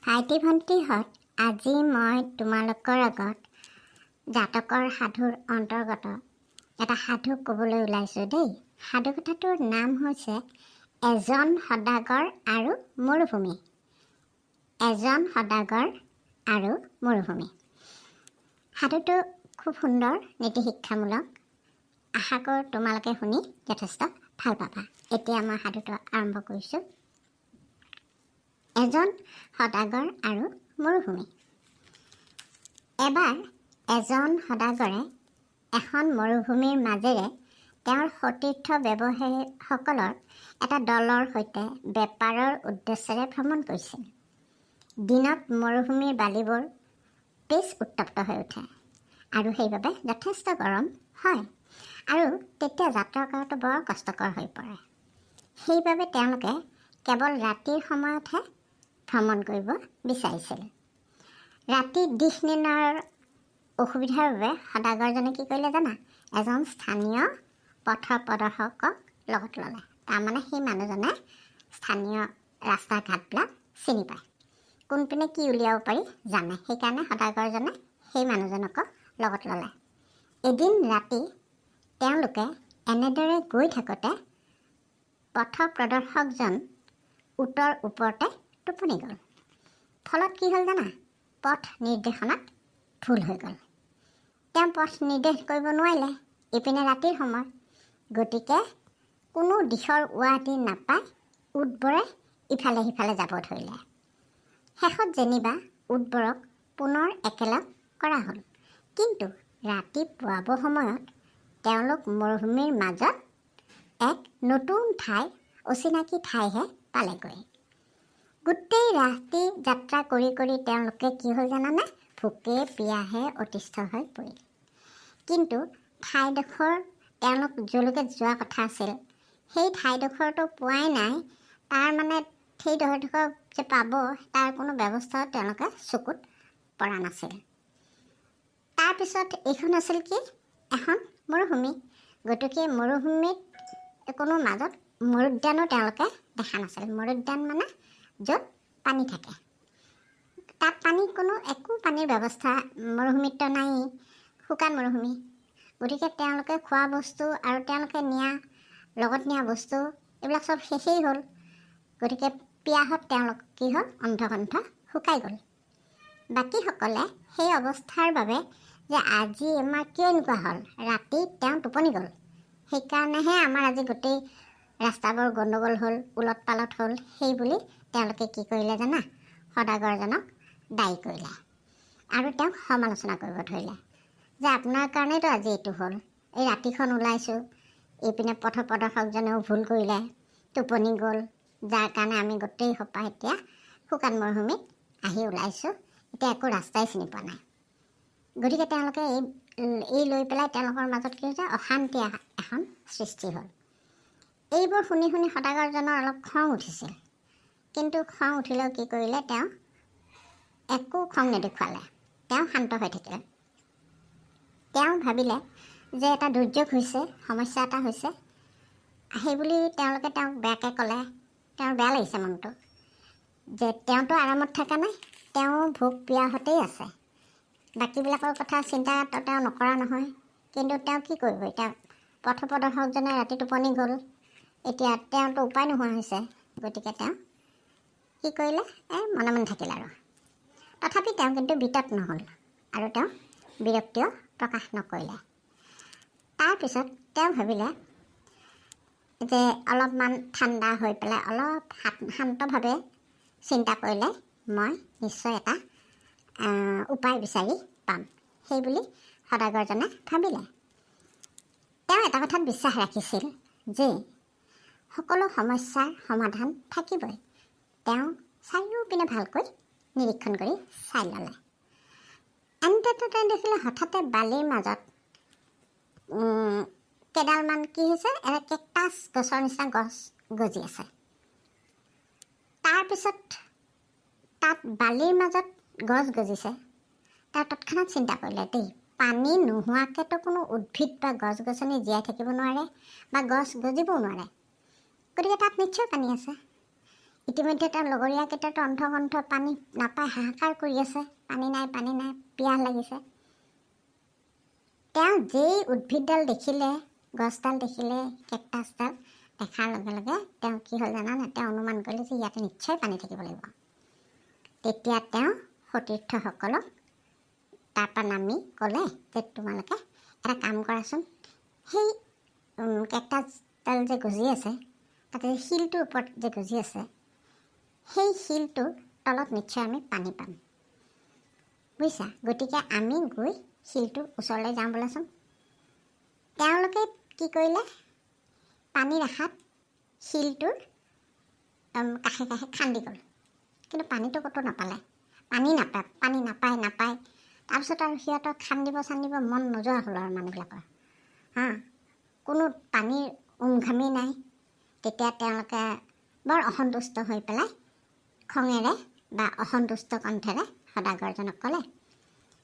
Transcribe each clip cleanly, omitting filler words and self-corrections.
ভাইটি ভণ্টিহঁত, আজি মই তোমালোকৰ আগত জাতকৰ সাধুৰ অন্তৰ্গত এটা সাধু ক'বলৈ ওলাইছোঁ দেই। সাধুকথাটোৰ নাম হৈছে এজন সদাগৰ আৰু মৰুভূমি। এজন সদাগৰ আৰু মৰুভূমি। সাধুটো খুব সুন্দৰ, নীতিশিক্ষামূলক। আশা কৰোঁ তোমালোকে শুনি যথেষ্ট ভাল পাবা। এতিয়া মই সাধুটো আৰম্ভ কৰিছোঁ। এজন সদাগৰ আৰু মৰুভূমি। এবাৰ এজন সদাগৰে এখন মৰুভূমিৰ মাজেৰে তেওঁৰ সতীৰ্থ ব্যৱসায়ীসকলৰ এটা দলৰ সৈতে বেপাৰৰ উদ্দেশ্যেৰে ভ্ৰমণ কৰিছিল। দিনত মৰুভূমিৰ বালিবোৰ বেছ উত্তপ্ত হৈ উঠে আৰু সেইবাবে যথেষ্ট গৰম হয় আৰু তেতিয়া যাত্ৰা কৰাটো বৰ কষ্টকৰ হৈ পৰে। সেইবাবে তেওঁলোকে কেৱল ৰাতিৰ সময়তহে ভ্ৰমণ কৰিব বিচাৰিছিল। ৰাতি দিশ নিৰ্ণয়ৰ অসুবিধাৰ বাবে সদাগৰজনে কি কৰিলে জানা? এজন স্থানীয় পথ প্ৰদৰ্শকক লগত ল'লে। তাৰমানে সেই মানুহজনে স্থানীয় ৰাস্তা ঘাটবিলাক চিনি পায়, কোনপিনে কি উলিয়াব পাৰি জানে। সেইকাৰণে সদাগৰজনে সেই মানুহজনক লগত ল'লে। এদিন ৰাতি তেওঁলোকে এনেদৰে গৈ থাকোঁতে পথ প্ৰদৰ্শকজন উটৰ ওপৰতে টোপনি গ'ল। ফলত কি হ'ল জানা? পথ নিৰ্দেশনাত ভুল হৈ গ'ল। তেওঁ পথ নিৰ্দেশ কৰিব নোৱাৰিলে। ইপিনে ৰাতিৰ সময়, গতিকে কোনো দিশৰ উৱাদি নাপাই উটবোৰে ইফালে সিফালে যাব ধৰিলে। শেষত যেনিবা উটবোৰক পুনৰ একেলগ কৰা হ'ল। কিন্তু ৰাতি পুৱাব সময়ত তেওঁলোক মৰুভূমিৰ মাজত এক নতুন ঠাই, অচিনাকি ঠাইহে পালেগৈ। গোটেই ৰাতি যাত্ৰা কৰি কৰি তেওঁলোকে কি হ'ল জানানে? ভোকে পিয়াহে অতিষ্ঠ হৈ পৰিল। কিন্তু ঠাইডোখৰ তেওঁলোক য'লৈকে যোৱা কথা আছিল, সেই ঠাইডোখৰটো পোৱাই নাই। তাৰমানে সেই ডোখৰ যে পাব, তাৰ কোনো ব্যৱস্থাও তেওঁলোকে চকুত পৰা নাছিল। তাৰপিছত এইখন আছিল কি? এখন মৰুভূমি। গতিকে মৰুভূমিত কোনো মাজত মৰুদ্যানো তেওঁলোকে দেখা নাছিল। মৰুদ্যান মানে য'ত পানী থাকে। তাত একো পানীৰ ব্যৱস্থা মৰুভূমিততো নায়েই, শুকান মৰুভূমি। গতিকে তেওঁলোকে খোৱা বস্তু আৰু তেওঁলোকে লগত নিয়া বস্তু এইবিলাক চব শেষেই হ'ল। গতিকে পিয়াহত তেওঁলোক কি হ'ল? অন্ধকণ্ঠ শুকাই গ'ল। বাকীসকলে সেই অৱস্থাৰ বাবে যে আজি আমাৰ কিয় এনেকুৱা হ'ল, ৰাতি তেওঁ টোপনি গ'ল, সেইকাৰণেহে আমাৰ আজি গোটেই ৰাস্তাবোৰ গণ্ডগোল হ'ল, ওলট পালট হ'ল, সেই বুলি তেওঁলোকে কি কৰিলে জানা? সদাগৰজনক দায়ী কৰিলে আৰু তেওঁক সমালোচনা কৰিব ধৰিলে যে আপোনাৰ কাৰণেতো আজি এইটো হ'ল। এই ৰাতিখন ওলাইছোঁ, এইপিনে পথ প্ৰদৰ্শকজনেও ভুল কৰিলে, টোপনি গ'ল, যাৰ কাৰণে আমি গোটেই সোপা এতিয়া শুকান মৰুভূমিত আহি ওলাইছোঁ। এতিয়া একো ৰাস্তাই চিনি পোৱা নাই। গতিকে তেওঁলোকে এই লৈ পেলাই তেওঁলোকৰ মাজত কি হৈছে? অশান্তি এখন সৃষ্টি হ'ল। এইবোৰ শুনি শুনি সদাগৰজনৰ অলপ খং উঠিছিল। কিন্তু খং উঠিলেও কি কৰিলে? তেওঁ একো খং নেদেখুৱালে। তেওঁ শান্ত হৈ থাকিলে। তেওঁ ভাবিলে যে এটা দুৰ্যোগ হৈছে, সমস্যা এটা হৈছে, সেইবুলি তেওঁলোকে তেওঁক বেয়াকৈ ক'লে। তেওঁৰ বেয়া লাগিছে মনটো যে তেওঁতো আৰামত থকা নাই, তেওঁ ভোক পিয়াহতেই আছে। বাকীবিলাকৰ কথা চিন্তা তেওঁ নকৰা নহয়। কিন্তু তেওঁ কি কৰিব? এতিয়া পথ প্ৰদৰ্শকজনে ৰাতি টোপনি গ'ল, এতিয়া তেওঁতো উপায় নোহোৱা হৈছে। গতিকে তেওঁ কি কৰিলে? মনে মনে থাকিল আৰু। তথাপি তেওঁ কিন্তু বিতত নহ'ল আৰু তেওঁ বিৰক্তিও প্ৰকাশ নকৰিলে। তাৰপিছত তেওঁ ভাবিলে যে অলপমান ঠাণ্ডা হৈ পেলাই অলপ শান্তভাৱে চিন্তা কৰিলে মই নিশ্চয় এটা উপায় বিচাৰি পাম, সেইবুলি সদাগৰজনে ভাবিলে। তেওঁ এটা কথাত বিশ্বাস ৰাখিছিল যে সকলো সমস্যাৰ সমাধান থাকিবই। তেওঁ চাৰিওপিনে ভালকৈ নিৰীক্ষণ কৰি চাই ল'লে। এনেতে তেওঁ দেখিলে হঠাতে বালিৰ মাজত কেইডালমান কি হৈছে? এটা কেকটাছ গছৰ নিচিনা গছ গজি আছে। তাৰপিছত তাত বালিৰ মাজত গছ গজিছে। তেওঁ তৎক্ষণাত চিন্তা কৰিলে দেই, পানী নোহোৱাকৈতো কোনো উদ্ভিদ বা গছ গছনি জীয়াই থাকিব নোৱাৰে বা গছ গজিবও নোৱাৰে। গতিকে তাত নিশ্চয় পানী আছে। ইতিমধ্যে তেওঁৰ লগৰীয়াকেইটাতো অন্ধকণ্ঠ পানী নাপায় হাহাকাৰ কৰি আছে, পানী নাই পিয়াহ লাগিছে। তেওঁ যেই উদ্ভিদডাল দেখিলে, গছডাল দেখিলে, কেকটাছডাল দেখাৰ লগে লগে তেওঁ কি হ'ল জানানে? তেওঁ অনুমান কৰিলে যে ইয়াতে নিশ্চয় পানী থাকিব লাগিব। তেতিয়া তেওঁ সতীৰ্থসকলক তাৰপৰা নামি ক'লে যে তোমালোকে এটা কাম কৰাচোন, সেই কেকটাছডাল যে গজি আছে তাতে শিলটোৰ ওপৰত যে গজি আছে, সেই শিলটোৰ তলত নিশ্চয় আমি পানী পাম, বুজিছা? গতিকে আমি গৈ শিলটোৰ ওচৰলৈ যাওঁ বোলাচোন। তেওঁলোকে কি কৰিলে, পানীৰ আশাত শিলটোৰ কাষে কাষে খান্দি গ'ল, কিন্তু পানীটো ক'তো নাপালে। পানী নাপায়। তাৰপিছত আৰু সিহঁতৰ খান্দিব মন নোযোৱা হ'ল আৰু মানুহবিলাকৰ। কোনো পানীৰ উমঘামেই নাই। তেতিয়া তেওঁলোকে বৰ অসন্তুষ্ট হৈ পেলাই খঙেৰে বা অসন্তুষ্ট কণ্ঠেৰে সদাগৰজনক ক'লে,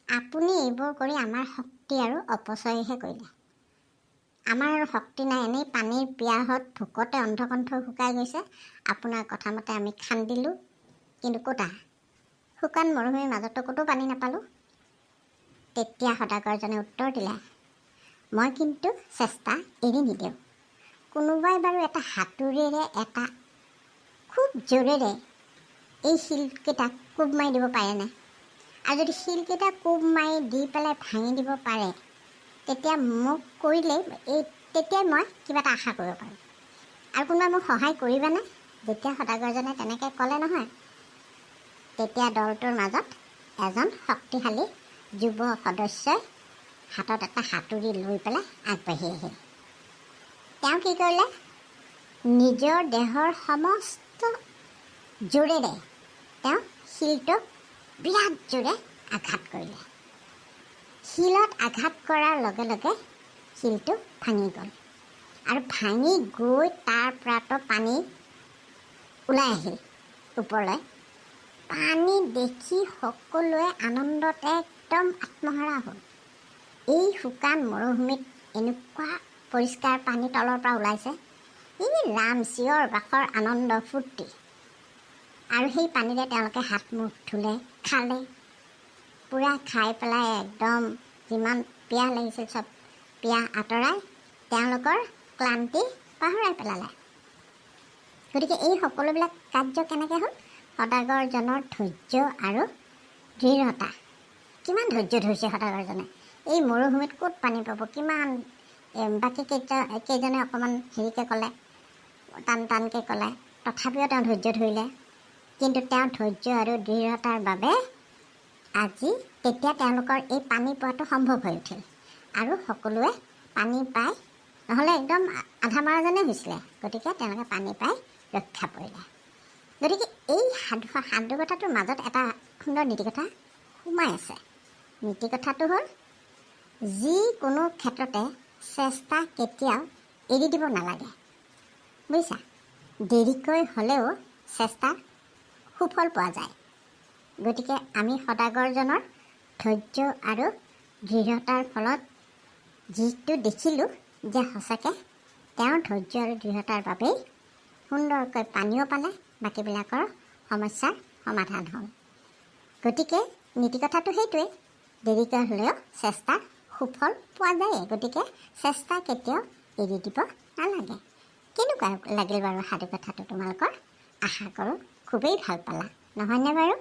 আপুনি এইবোৰ কৰি আমাৰ শক্তি আৰু অপচয়হে কৰিলে। আমাৰ আৰু শক্তি নাই, এনেই পানীৰ পিয়াহত ভোকতে অন্ধকণ্ঠ শুকাই গৈছে। আপোনাৰ কথা মতে আমি খান্দিলোঁ, কিন্তু ক'তা শুকান মৰুভূমিৰ মাজতো ক'তো পানী নাপালোঁ। তেতিয়া সদাগৰজনে উত্তৰ দিলে, মই কিন্তু চেষ্টা এৰি নিদিওঁ। কোনোবাই বাৰু এটা হাতুৰিৰে এটা খুব জোৰেৰে এই শিলকেইটাক কোব মাৰি দিব পাৰেনে? আৰু যদি শিলকেইটা কোব মাৰি দি পেলাই ভাঙি দিব পাৰে, তেতিয়া মোক কৰিলেই তেতিয়াই মই কিবা এটা আশা কৰিব পাৰোঁ। আৰু কোনোবাই মোক সহায় কৰিবানে? যেতিয়া সদাগৰজনে তেনেকৈ ক'লে নহয়, তেতিয়া দলটোৰ মাজত এজন শক্তিশালী যুৱ সদস্যই হাতত এটা হাতুৰি লৈ পেলাই আগবাঢ়ি আহিল। তেওঁ কি কৰিলে, নিজৰ দেহৰ সমস্ত জোৰেৰে তেওঁ শিলটোক বিৰাট জোৰে আঘাত কৰিলে। শিলত আঘাত কৰাৰ লগে লগে শিলটো ভাঙি গ'ল, আৰু ভাঙি গৈ তাৰ পৰাতো পানী ওলাই আহিল ওপৰলৈ। পানী দেখি সকলোৱে আনন্দত একদম আত্মহাৰা হ'ল। এই শুকান মৰুভূমিত এনেকুৱা পৰিষ্কাৰ পানী তলৰ পৰা ওলাইছে, এই ৰাম চিঞৰ বাখৰ আনন্দ ফূৰ্তি। আৰু সেই পানীৰে তেওঁলোকে হাত মুখ ধুলে, খালে, পূৰা খাই পেলাই একদম যিমান পিয়াহ লাগিছিল চব পিয়াহ আঁতৰাই তেওঁলোকৰ ক্লান্তি পাহৰাই পেলালে। গতিকে এই সকলোবিলাক কাৰ্য কেনেকৈ হ'ল? সদাগৰজনৰ ধৈৰ্য আৰু দৃঢ়তা। কিমান ধৈৰ্য ধৰিছে সদাগৰজনে। এই মৰুভূমিত ক'ত পানী পাব, কিমান বাকী কেইজনে অকণমান হেৰিকৈ ক'লে, টানকৈ ক'লে, তথাপিও তেওঁ ধৈৰ্য ধৰিলে। কিন্তু তেওঁৰ ধৈৰ্য আৰু দৃঢ়তাৰ বাবে তেতিয়া তেওঁলোকৰ এই পানী পোৱাটো সম্ভৱ হৈ উঠিল। আৰু সকলোৱে পানী পাই, নহ'লে একদম আধা মৰাজনে হৈছিলে, গতিকে তেওঁলোকে পানী পাই ৰক্ষা পৰিলে। গতিকে এই সাধুকথাটোৰ মাজত এটা সুন্দৰ নীতিকথা সোমাই আছে। নীতিকথাটো হ'ল, যিকোনো ক্ষেত্ৰতে চেষ্টা কেতিয়াও এৰি দিব নালাগে, বুজিছা? দেৰিকৈ হ'লেও চেষ্টাৰ সুফল পোৱা যায়। গতিকে আমি সদাগৰজনৰ ধৈৰ্য আৰু দৃঢ়তাৰ ফলত যিটো দেখিলোঁ যে সঁচাকৈ তেওঁৰ ধৈৰ্য আৰু দৃঢ়তাৰ বাবেই সুন্দৰকৈ পানীও পালে, বাকীবিলাকৰ সমস্যাৰ সমাধান হ'ল। গতিকে নীতিকথাটো সেইটোৱেই, দেৰিকৈ হ'লেও চেষ্টাৰ সুফল পোৱা যায়। গতিকে চেষ্টা কেতিয়াও এৰি দিব নালাগে। কেনেকুৱা লাগিল বাৰু সাধুকথাটো তোমালোকৰ? আশা কৰোঁ খুবেই ভাল পালা, নহয়নে বাৰু?